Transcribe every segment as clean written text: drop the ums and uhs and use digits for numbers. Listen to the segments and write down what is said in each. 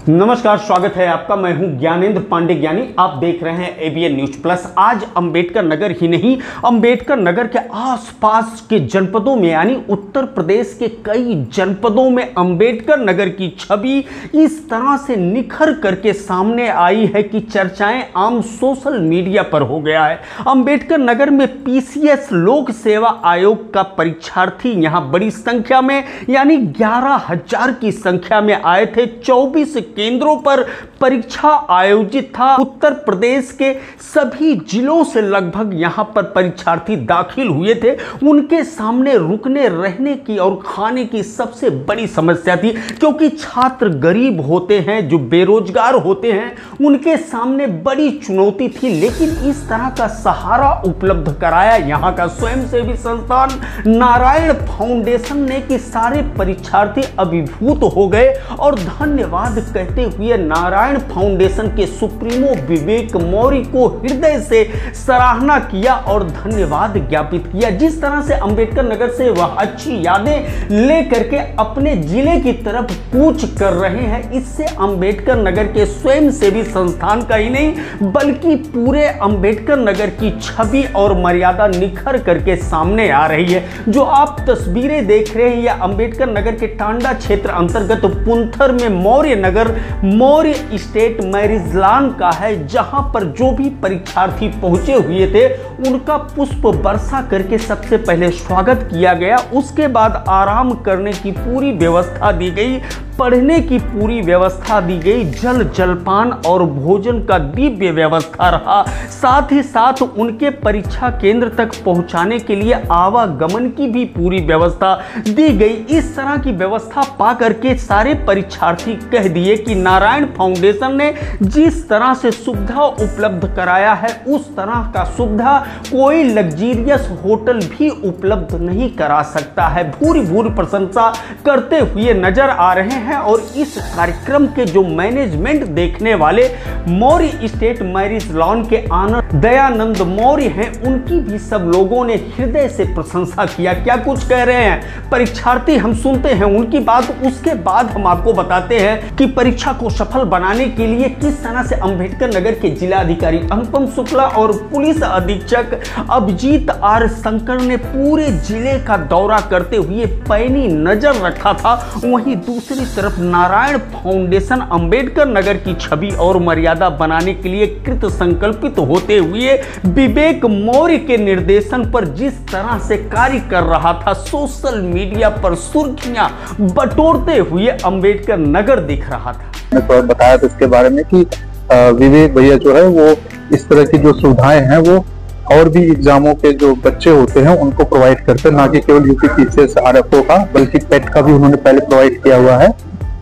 नमस्कार, स्वागत है आपका। मैं हूं ज्ञानेंद्र पांडे ज्ञानी। आप देख रहे हैं एबीएन न्यूज प्लस। आज अंबेडकर नगर ही नहीं, अंबेडकर नगर के आसपास के जनपदों में यानी उत्तर प्रदेश के कई जनपदों में अंबेडकर नगर की छवि इस तरह से निखर करके सामने आई है कि चर्चाएं आम सोशल मीडिया पर हो गया है। अंबेडकर नगर में पीसीएस लोक सेवा आयोग का परीक्षार्थी यहां बड़ी संख्या में यानी 11,000 की संख्या में आए थे। 24 केंद्रों पर परीक्षा आयोजित था। उत्तर प्रदेश के सभी जिलों से लगभग यहां पर परीक्षार्थी दाखिल हुए थे। उनके सामने रुकने, रहने की और खाने की सबसे बड़ी समस्या थी, क्योंकि छात्र गरीब होते हैं, जो बेरोजगार होते हैं, उनके सामने बड़ी चुनौती थी। लेकिन इस तरह का सहारा उपलब्ध कराया यहां का स्वयंसेवी संस्थान नारायण फाउंडेशन ने कि सारे परीक्षार्थी अभिभूत हो गए और धन्यवाद कहते हुए नारायण फाउंडेशन के सुप्रीमो विवेक मौर्य को हृदय से सराहना किया और धन्यवाद ज्ञापित किया। जिस तरह से अंबेडकर नगर से वह अच्छी यादें लेकर के अपने जिले की तरफ कूच कर रहे हैं, इससे अंबेडकर नगर के स्वयंसेवी संस्थान का ही नहीं बल्कि पूरे अंबेडकर नगर की छवि और मर्यादा निखर करके सामने आ रही है। जो आप तस्वीरें देख रहे हैं, यह अंबेडकर नगर के टांडा क्षेत्र अंतर्गत पुंथर में मौर्य नगर मौर्य स्टेट मैरिज लॉन का है, जहां पर जो भी परीक्षार्थी पहुंचे हुए थे उनका पुष्प वर्षा करके सबसे पहले स्वागत किया गया। उसके बाद आराम करने की पूरी व्यवस्था दी गई, पढ़ने की पूरी व्यवस्था दी गई, जलपान और भोजन का दिव्य व्यवस्था रहा। साथ ही साथ उनके परीक्षा केंद्र तक पहुंचाने के लिए आवागमन की भी पूरी व्यवस्था दी गई। इस तरह की व्यवस्था पा करके सारे परीक्षार्थी कह दिए कि नारायण फाउंडेशन ने जिस तरह से सुविधा उपलब्ध कराया है, उस तरह का सुविधा कोई लग्जीरियस होटल भी उपलब्ध नहीं करा सकता है। भूरी प्रशंसा करते हुए नजर आ रहे हैं। और इस कार्यक्रम के जो मैनेजमेंट देखने वाले मौर्य स्टेट मैरिज लॉन के आनंद दयानंद मौर्य हैं, उनकी भी सब लोगों ने हृदय से प्रशंसा किया। क्या कुछ कह रहे हैं परीक्षार्थी, हम सुनते हैं उनकी बात। उसके बाद हम आपको बताते हैं कि परीक्षा को सफल बनाने के लिए किस तरह से अंबेडकर नगर के जिलाधिकारी अनुपम शुक्ला और पुलिस अधीक्षक अभिजीत आर शंकर ने पूरे जिले का दौरा करते हुए पैनी नजर रखा था। वहीं दूसरी तरफ नारायण फाउंडेशन अंबेडकर नगर की छवि और मर्यादा बनाने के लिए कृत संकल्पित होते हुए विवेक मौर्य के निर्देशन पर जिस तरह से कार्य कर रहा था, सोशल मीडिया पर सुर्खियां बटोरते हुए अंबेडकर नगर दिख रहा था। मैं तो बताया था इसके बारे में कि विवेक भैया जो है वो इस तरह की जो सुविधाएं हैं वो और भी एग्जामों के जो बच्चे होते हैं उनको प्रोवाइड करते हैं, ना कि केवल यूपी पीसीएस आरएफओ का, बल्कि पेट का भी उन्होंने पहले प्रोवाइड किया हुआ है।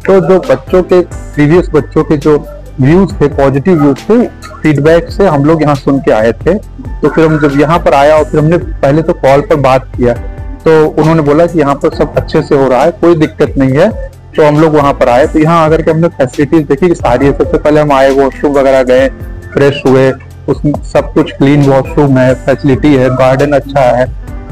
तो जो बच्चों के प्रीवियस बच्चों के जो व्यूज थे, पॉजिटिव व्यूज थे, फीडबैक से हम लोग यहाँ सुन के आए थे। तो फिर हम जब यहाँ पर आया और फिर हमने पहले तो कॉल पर बात किया, तो उन्होंने बोला कि यहाँ पर सब अच्छे से हो रहा है, कोई दिक्कत नहीं है। तो हम लोग वहां पर आए, तो यहाँ आकर के हमने फैसिलिटीज देखी कि सारी है। सबसे पहले हम आए, वॉशरूम वगैरह गए, फ्रेश हुए, उसमें सब कुछ क्लीन वॉशरूम है, फैसिलिटी है, गार्डन अच्छा है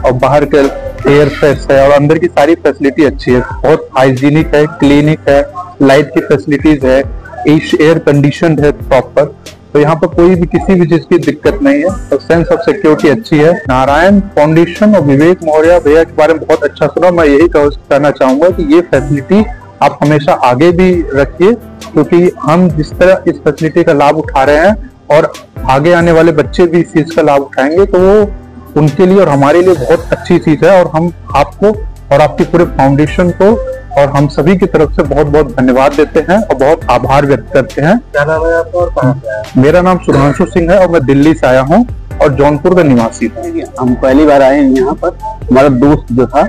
और बाहर के एयर फ्रेश है और अंदर की सारी फैसिलिटी अच्छी है, बहुत हाइजीनिक है, क्लिनिक है, लाइट की फैसिलिटीज है, एयर कंडीशन है प्रॉपर। तो यहाँ पर कोई भी किसी भी चीज की दिक्कत नहीं है और सेंस ऑफ सिक्योरिटी अच्छी है। नारायण फाउंडेशन और विवेक मौर्य भैया के बारे में बहुत अच्छा सुना। मैं यही कहना चाहूंगा कि ये फैसिलिटी आप हमेशा आगे भी रखिए, क्योंकि हम जिस तरह इस फैसिलिटी का लाभ उठा रहे हैं और आगे आने वाले बच्चे भी इस चीज का लाभ उठाएंगे, तो वो उनके लिए और हमारे लिए बहुत अच्छी चीज है। और हम आपको और आपके पूरे फाउंडेशन को और हम सभी की तरफ से बहुत बहुत धन्यवाद देते हैं और बहुत आभार व्यक्त करते हैं। क्या नाम है आपका और कहाँ से आए? मेरा नाम सुधांशु सिंह है और मैं दिल्ली से आया हूँ और जौनपुर का निवासी हूँ। हम पहली बार आए हैं यहाँ पर। हमारा दोस्त जो था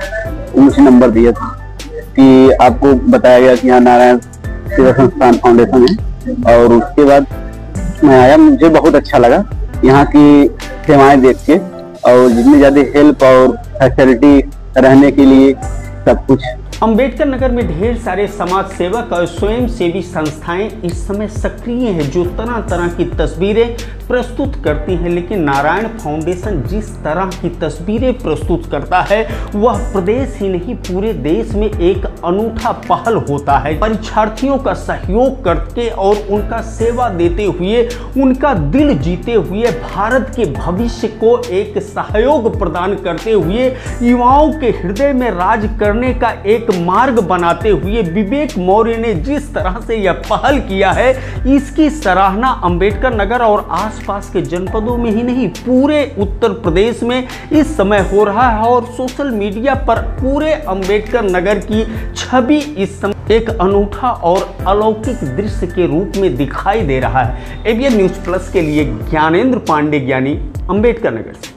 मुझे नंबर दिया था कि आपको बताया गया कि यहाँ नारायण सेवा संस्थान फाउंडेशन है, और उसके बाद मैं आया। मुझे बहुत अच्छा लगा यहाँ की सेवाएं देख के, और जितनी ज्यादा हेल्प और फैसिलिटी रहने के लिए सब कुछ। अंबेडकर नगर में ढेर सारे समाज सेवक और स्वयं सेवी संस्थाएं इस समय सक्रिय हैं जो तरह तरह की तस्वीरें प्रस्तुत करती हैं, लेकिन नारायण फाउंडेशन जिस तरह की तस्वीरें प्रस्तुत करता है वह प्रदेश ही नहीं पूरे देश में एक अनूठा पहल होता है। परीक्षार्थियों का सहयोग करके और उनका सेवा देते हुए, उनका दिल जीते हुए, भारत के भविष्य को एक सहयोग प्रदान करते हुए, युवाओं के हृदय में राज करने का एक मार्ग बनाते हुए विवेक मौर्य ने जिस तरह से यह पहल किया है, इसकी सराहना अंबेडकर नगर और आसपास के जनपदों में ही नहीं पूरे उत्तर प्रदेश में इस समय हो रहा है। और सोशल मीडिया पर पूरे अंबेडकर नगर की छवि इस समय एक अनूठा और अलौकिक दृश्य के रूप में दिखाई दे रहा है। एबीएन न्यूज प्लस के लिए ज्ञानेंद्र पांडे ज्ञानी, अंबेडकर नगर से।